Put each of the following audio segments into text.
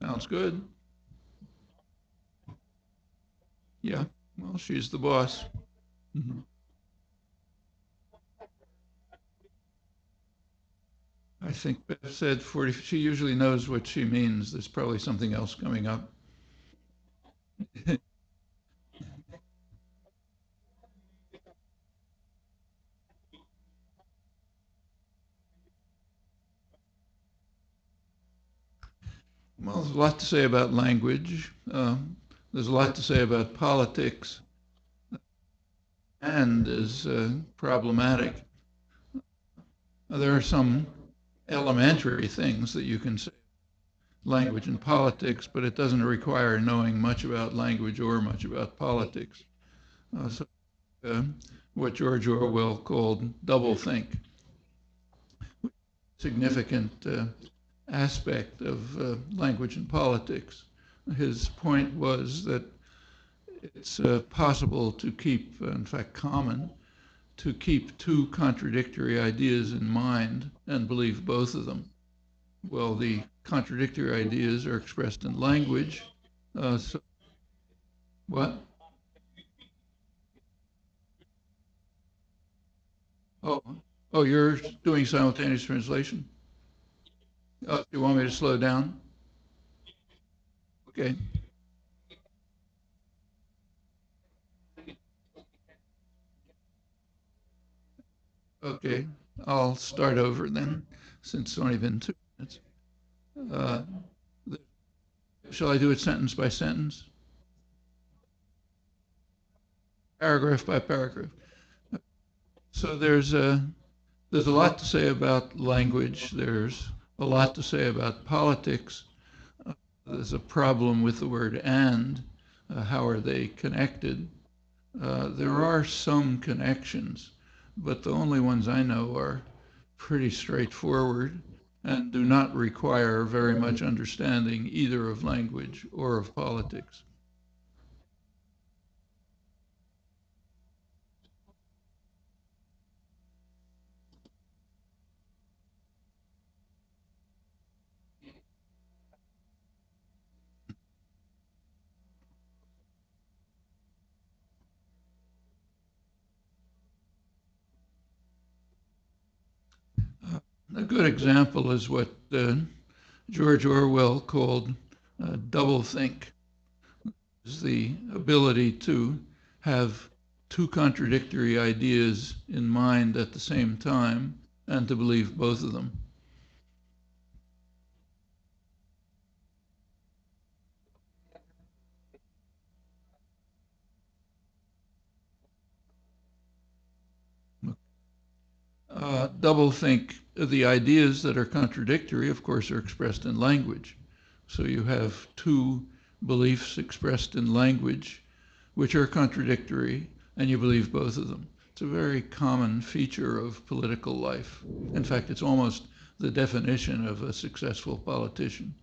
Sounds good. Yeah. Well, she's the boss. Mhm. I think Beth said 40. She usually knows what she means. There's probably something else coming up. Well, there's a lot to say about language. There's a lot to say about politics, and is problematic. There are some elementary things that you can say language and politics, but it doesn't require knowing much about language or much about politics. So, uh, what George Orwell called doublethink, significant aspect of language and politics. His point was that it's possible to keep, in fact, common, to keep two contradictory ideas in mind and believe both of them. Well, the contradictory ideas are expressed in language. So what? Oh, oh, you're doing simultaneous translation? You want me to slow down? Okay, okay. I'll start over then, since it's only been 2 minutes. Uh, shall I do it sentence by sentence, paragraph by paragraph? So there's a lot to say about language. There's a lot to say about politics. There's a problem with the word and. How are they connected? There are some connections, but the only ones I know are pretty straightforward and do not require very much understanding either of language or of politics. A good example is what George Orwell called doublethink, is the ability to have two contradictory ideas in mind at the same time and to believe both of them. Doublethink, the ideas that are contradictory, of course, are expressed in language. So you have two beliefs expressed in language which are contradictory, and you believe both of them. It's a very common feature of political life. In fact, it's almost the definition of a successful politician.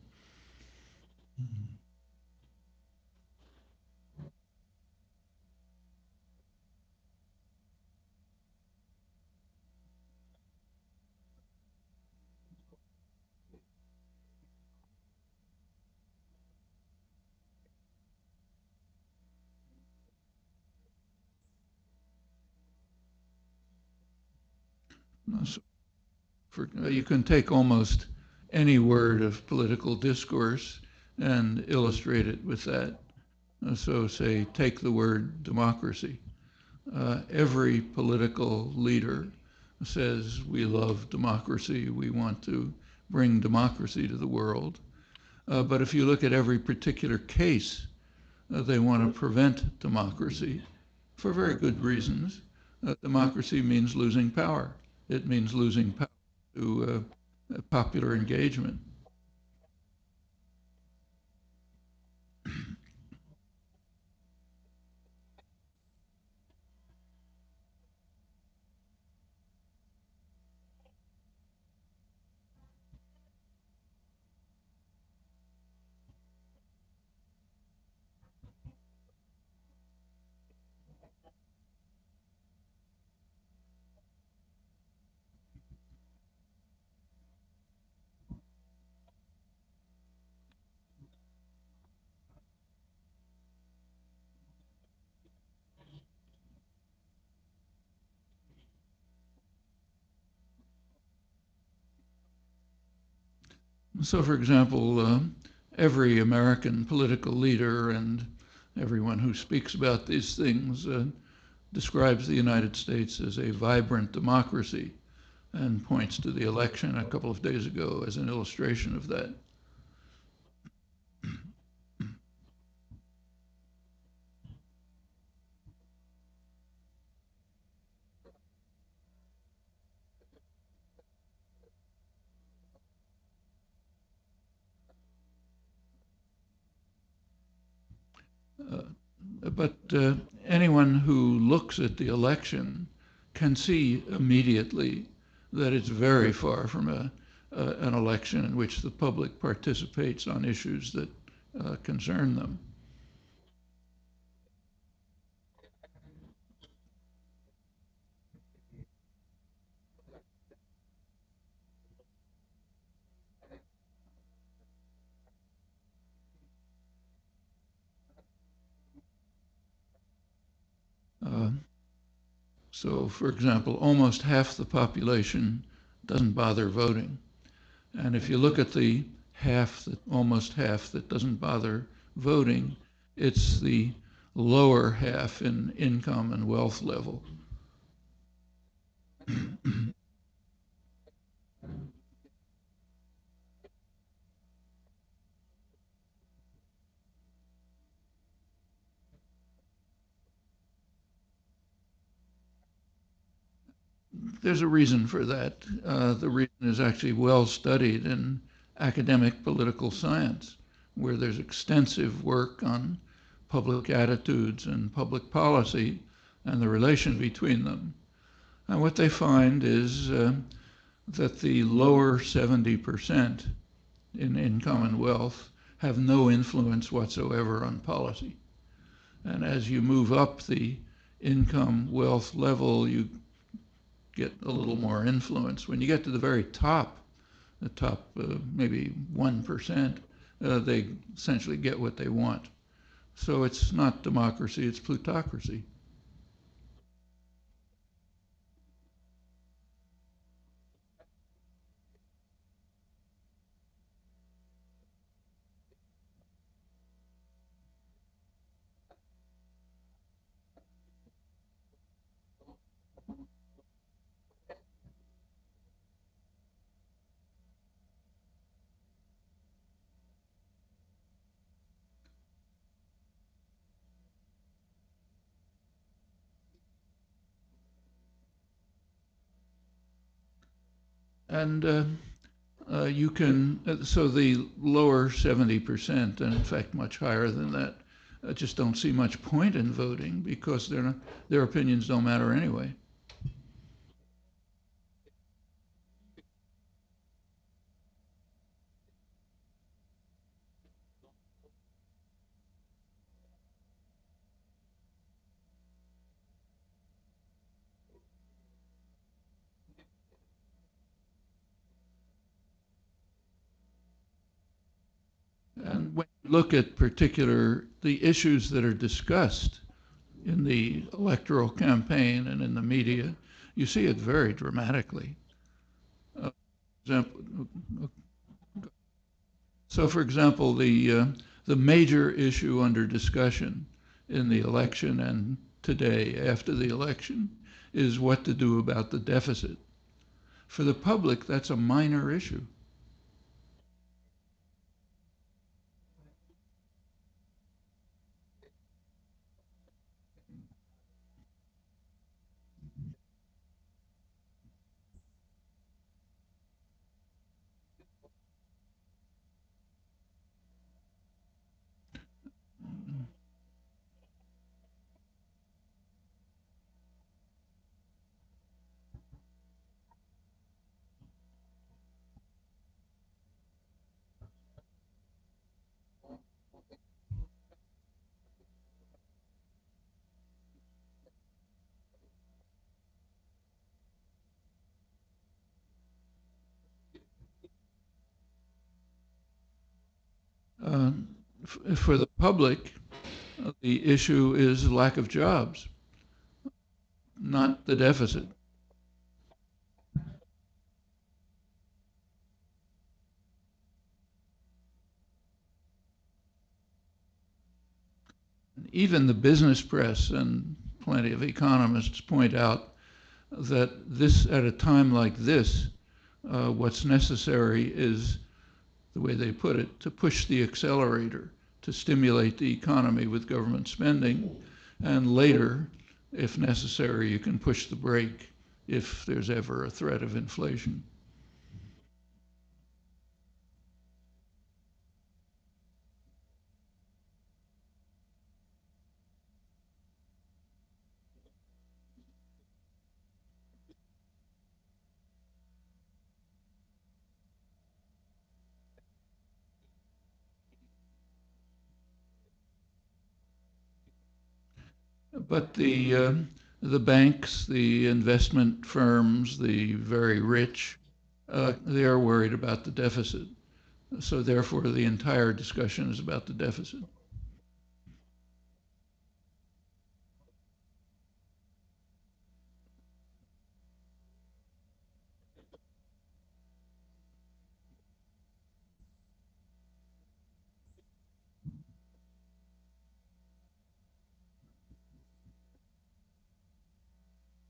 So you can take almost any word of political discourse and illustrate it with that. So, say, take the word democracy. Every political leader says we love democracy, we want to bring democracy to the world. But if you look at every particular case, they want to prevent democracy for very good reasons. Democracy means losing power. It means losing power to popular engagement. So, for example, every American political leader and everyone who speaks about these things describes the United States as a vibrant democracy and points to the election a couple of days ago as an illustration of that. Uh, but anyone who looks at the election can see immediately that it's very far from an election in which the public participates on issues that concern them. Uh, so, for example, almost half the population doesn't bother voting. And if you look at the almost half that doesn't bother voting, it's the lower half in income and wealth level. There's a reason for that. The reason is actually well studied in academic political science, where there's extensive work on public attitudes and public policy and the relation between them. And what they find is that the lower 70% in income and wealth have no influence whatsoever on policy. And as you move up the income wealth level, you get a little more influence. When you get to the very top, the top maybe 1%, they essentially get what they want. So it's not democracy, it's plutocracy. And you can, so the lower 70%, and in fact much higher than that, just don't see much point in voting because their opinions don't matter anyway. And when you look at the issues that are discussed in the electoral campaign and in the media, you see it very dramatically. Uh, example, so, for example, the major issue under discussion in the election and today after the election is what to do about the deficit. For the public, that's a minor issue. Uh, for the public, the issue is lack of jobs, not the deficit. Even the business press and plenty of economists point out that this, at a time like this, what's necessary is, the way they put it, to push the accelerator, to stimulate the economy with government spending, and later, if necessary, you can push the brake if there's ever a threat of inflation. But the banks, the investment firms, the very rich, they are worried about the deficit. So therefore, the entire discussion is about the deficit.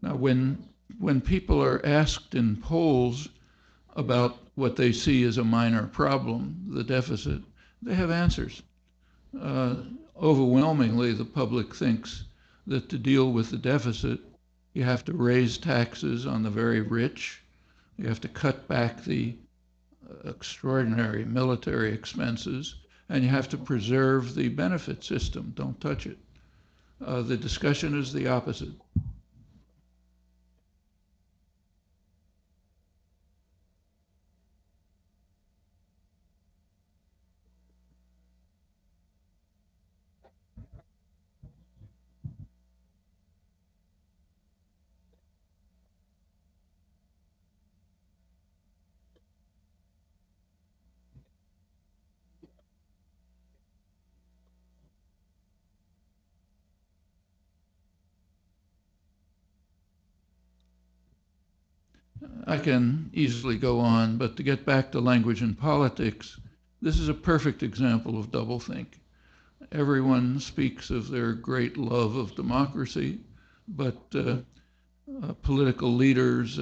Now, when people are asked in polls about what they see as a minor problem, the deficit, they have answers. Uh, Overwhelmingly, the public thinks that to deal with the deficit, you have to raise taxes on the very rich, you have to cut back the extraordinary military expenses, and you have to preserve the benefit system. Don't touch it. The discussion is the opposite. I can easily go on, but to get back to language and politics, this is a perfect example of doublethink. Everyone speaks of their great love of democracy, but political leaders,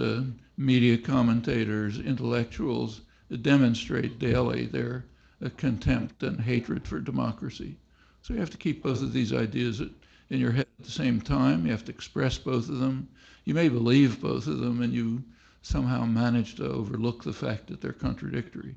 media commentators, intellectuals demonstrate daily their contempt and hatred for democracy. So you have to keep both of these ideas in your head at the same time. You have to express both of them. You may believe both of them, and you somehow manage to overlook the fact that they're contradictory.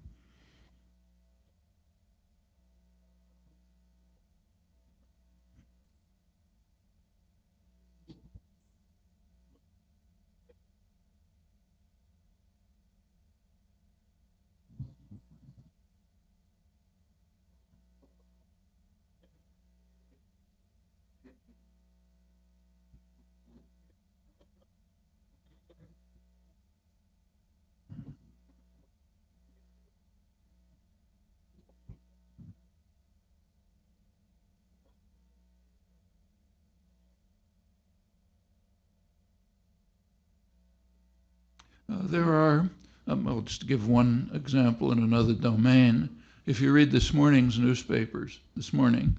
There are, I'll just give one example in another domain. If you read this morning's newspapers, this morning,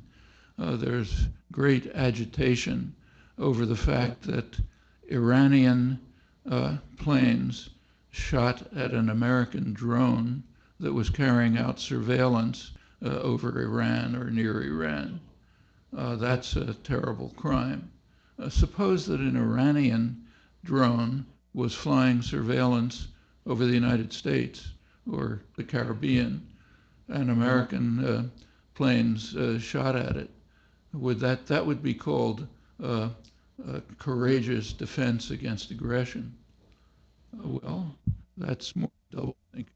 there's great agitation over the fact that Iranian planes shot at an American drone that was carrying out surveillance over Iran or near Iran. That's a terrible crime. Suppose that an Iranian drone was flying surveillance over the United States or the Caribbean, and American planes shot at it. That would be called a courageous defense against aggression? Well, that's more double think.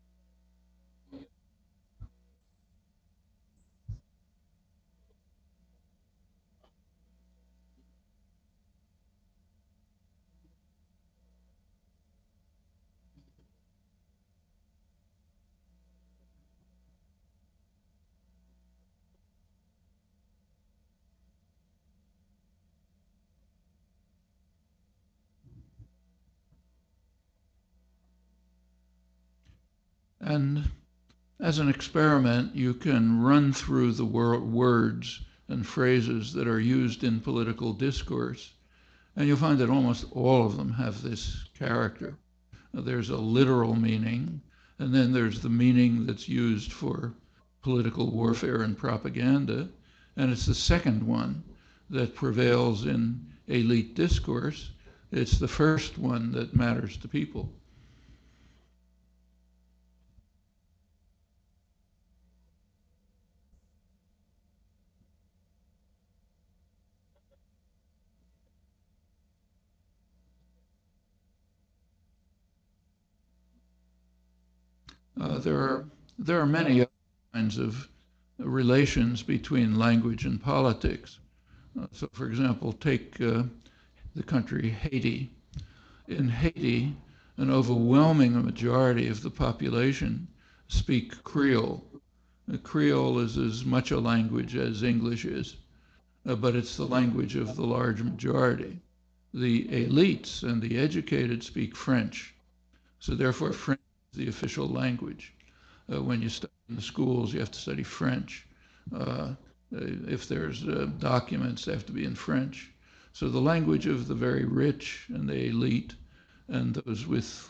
And as an experiment, you can run through the words and phrases that are used in political discourse. And you'll find that almost all of them have this character. There's a literal meaning, and then there's the meaning that's used for political warfare and propaganda. And it's the second one that prevails in elite discourse. It's the first one that matters to people. Uh, there are there are many other kinds of relations between language and politics. So, for example, take the country Haiti. In Haiti, an overwhelming majority of the population speak Creole. Creole is as much a language as English is, but it's the language of the large majority. The elites and the educated speak French. So therefore, French is the official language. When you study in the schools, you have to study French. Uh, if there's documents, they have to be in French. So the language of the very rich and the elite and those with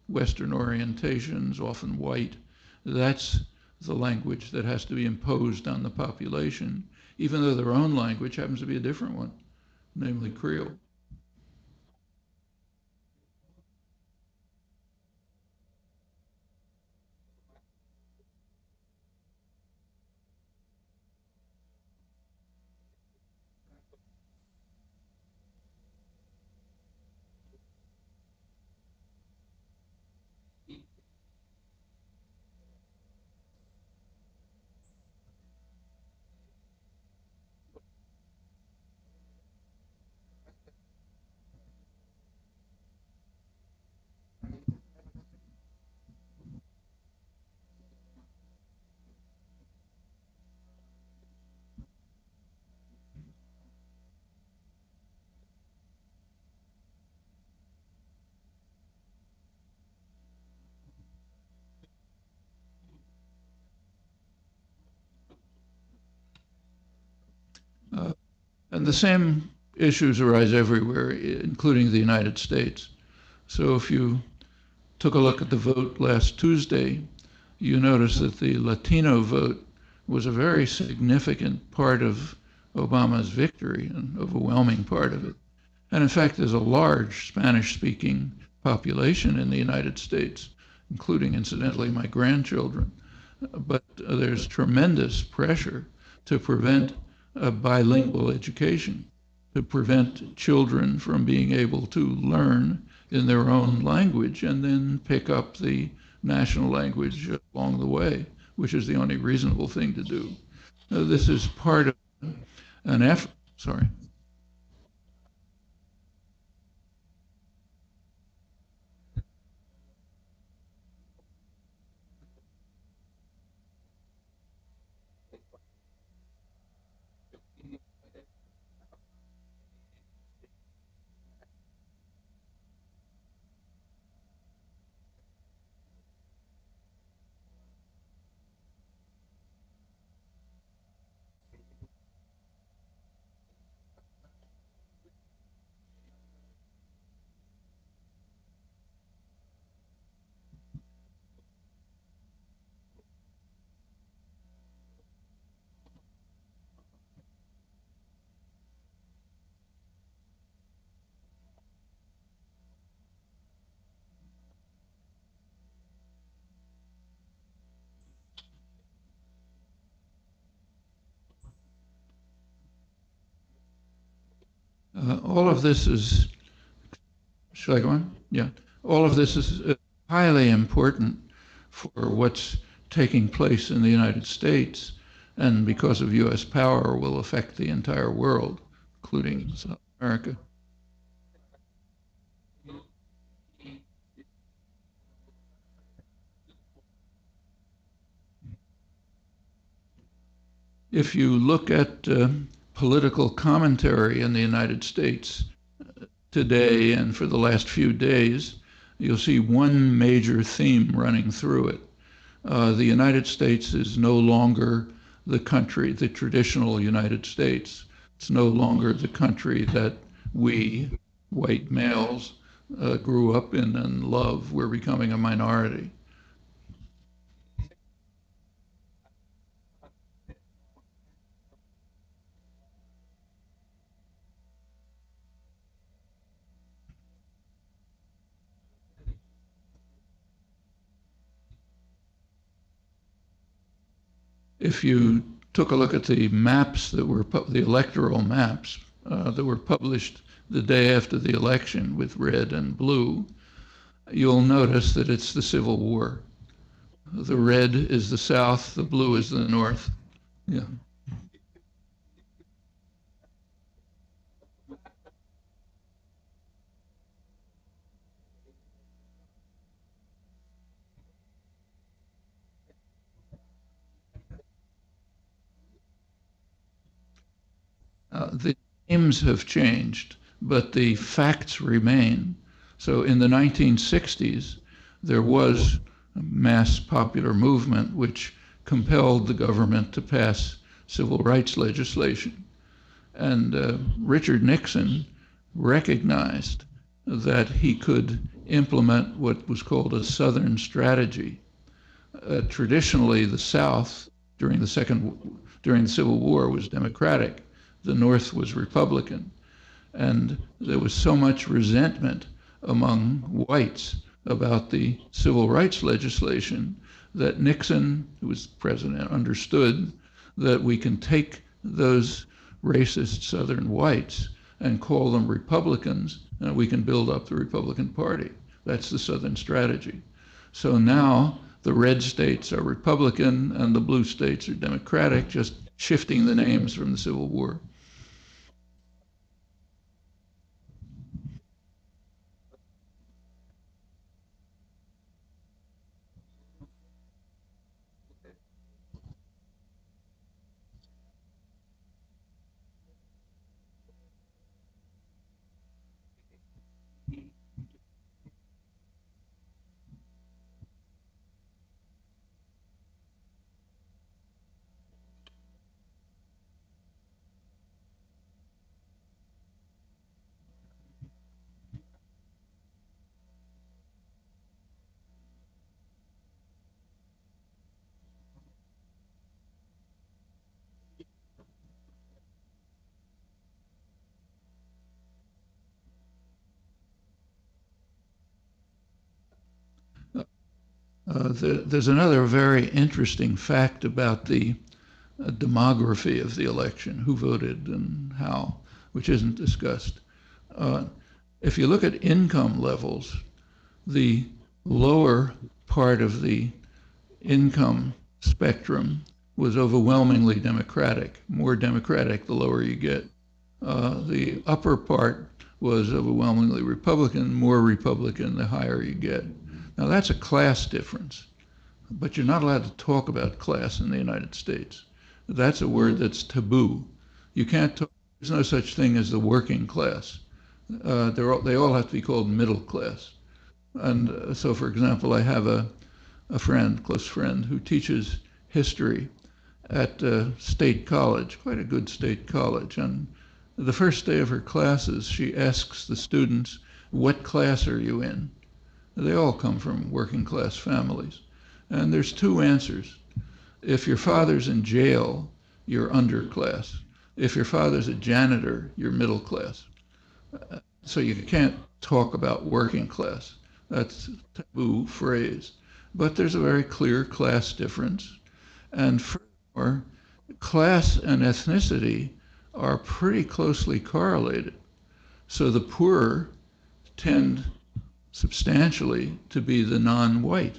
Western orientations, often white, that's the language that has to be imposed on the population, even though their own language happens to be a different one, namely Creole. Uh, and the same issues arise everywhere, including the United States. So if you took a look at the vote last Tuesday, you notice that the Latino vote was a very significant part of Obama's victory, an overwhelming part of it. And in fact, there's a large Spanish speaking population in the United States, including, incidentally, my grandchildren. But there's tremendous pressure to prevent a bilingual education, to prevent children from being able to learn in their own language and then pick up the national language along the way, which is the only reasonable thing to do. This is part of an effort. Sorry. All of this is, should I go on? Yeah. All of this is highly important for what's taking place in the United States, and because of U.S. power, will affect the entire world, including South America. If you look at political commentary in the United States today and for the last few days, you'll see one major theme running through it. The United States is no longer the country, the traditional United States. It's no longer the country that we, white males, grew up in and love. We're becoming a minority. If you took a look at the maps that were the electoral maps that were published the day after the election with red and blue, you'll notice that it's the Civil War. The red is the South, the blue is the North. Yeah. The names have changed, but the facts remain. So in the 1960s, there was a mass popular movement which compelled the government to pass civil rights legislation. And Richard Nixon recognized that he could implement what was called a Southern strategy. Traditionally, the South during the Civil War was Democratic, the North was Republican, and there was so much resentment among whites about the civil rights legislation that Nixon, who was president, understood that we can take those racist Southern whites and call them Republicans, and we can build up the Republican Party. That's the Southern strategy. So now the red states are Republican and the blue states are Democratic, just shifting the names from the Civil War. There's another very interesting fact about the demography of the election, who voted and how, which isn't discussed. Uh, if you look at income levels, the lower part of the income spectrum was overwhelmingly Democratic, more Democratic the lower you get. The upper part was overwhelmingly Republican, more Republican the higher you get. Now that's a class difference, but you're not allowed to talk about class in the United States. That's a word that's taboo. You can't talk, there's no such thing as the working class. They all have to be called middle class. And so, for example, I have a friend, close friend, who teaches history at State College, quite a good state college. And the first day of her classes, she asks the students, "What class are you in?" They all come from working class families. And there's two answers. If your father's in jail, you're underclass. If your father's a janitor, you're middle class. So you can't talk about working class. That's a taboo phrase. But there's a very clear class difference. And furthermore, class and ethnicity are pretty closely correlated. So the poor tend substantially to be the non-white.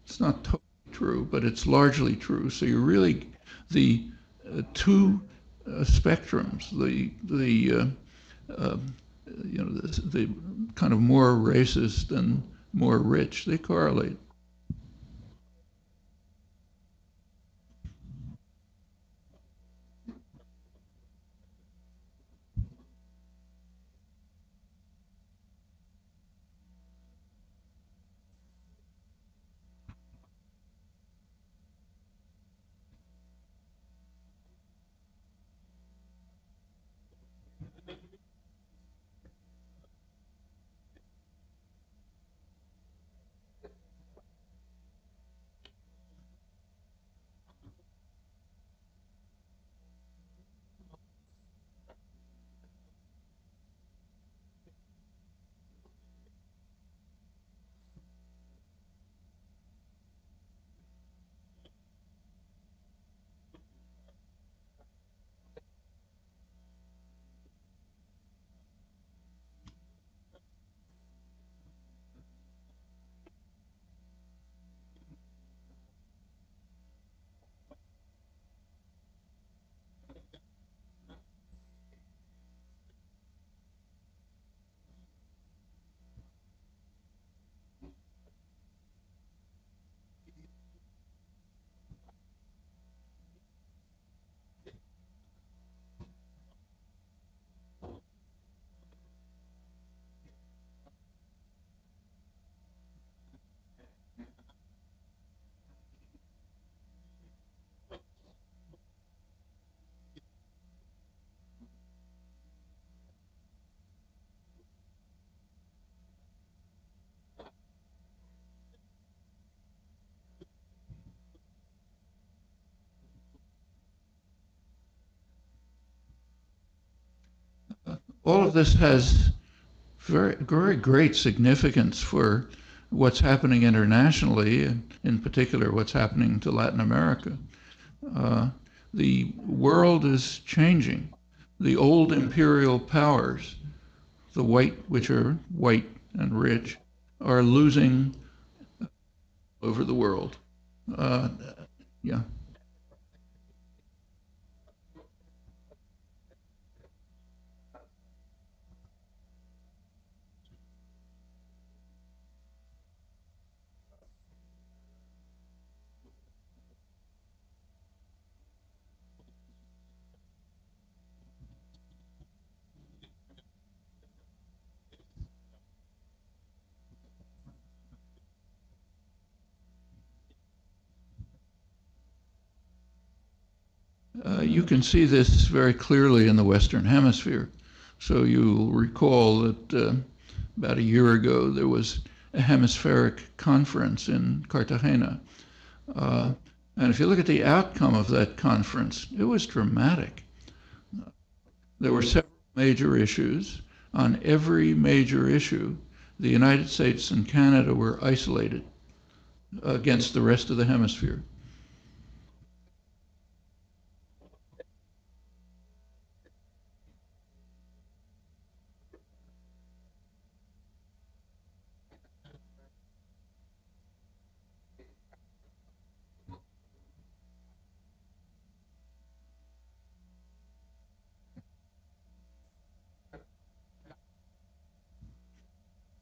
It's not totally true, but it's largely true. So you really, the two spectrums, uh, the kind of more racist and more rich, they correlate. all of this has very, very great significance for what's happening internationally, and in particular, what's happening to Latin America. Uh, the world is changing. The old imperial powers, the white, which are white and rich, are losing over the world. Uh, yeah. You can see this very clearly in the Western Hemisphere. So you'll recall that about a year ago there was a hemispheric conference in Cartagena. Uh, and if you look at the outcome of that conference, it was dramatic. There were several major issues. On every major issue, the United States and Canada were isolated against the rest of the hemisphere.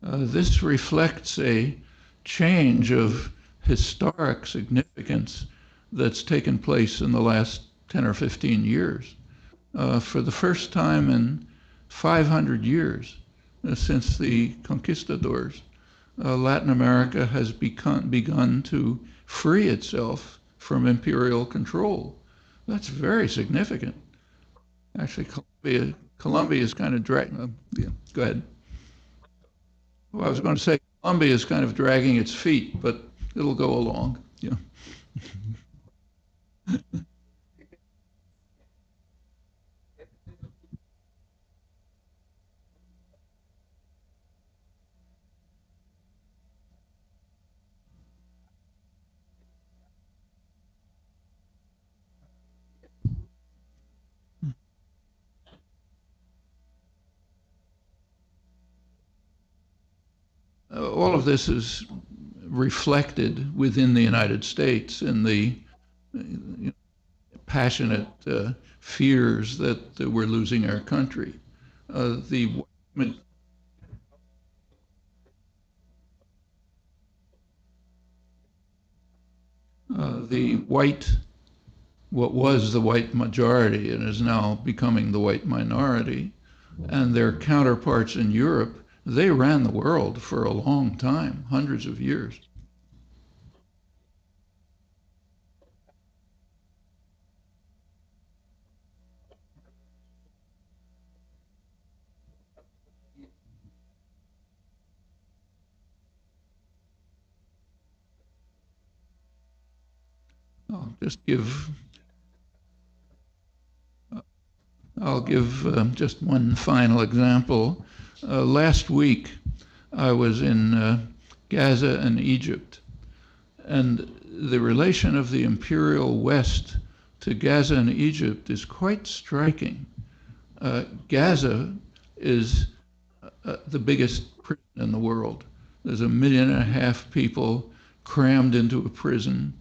This reflects a change of historic significance that's taken place in the last 10 or 15 years. For the first time in 500 years since the conquistadors, Latin America has begun to free itself from imperial control. That's very significant. Actually, Colombia is kind of dragging. Yeah, go ahead. Well, I was going to say Colombia is kind of dragging its feet, but it'll go along. Yeah. All of this is reflected within the United States in the passionate fears that we're losing our country. The the white, what was the white majority and is now becoming the white minority, and their counterparts in Europe, they ran the world for a long time, hundreds of years. I'll just give I'll give just one final example. Last week, I was in Gaza and Egypt, and the relation of the imperial West to Gaza and Egypt is quite striking. Gaza is the biggest prison in the world. There's 1.5 million people crammed into a prison.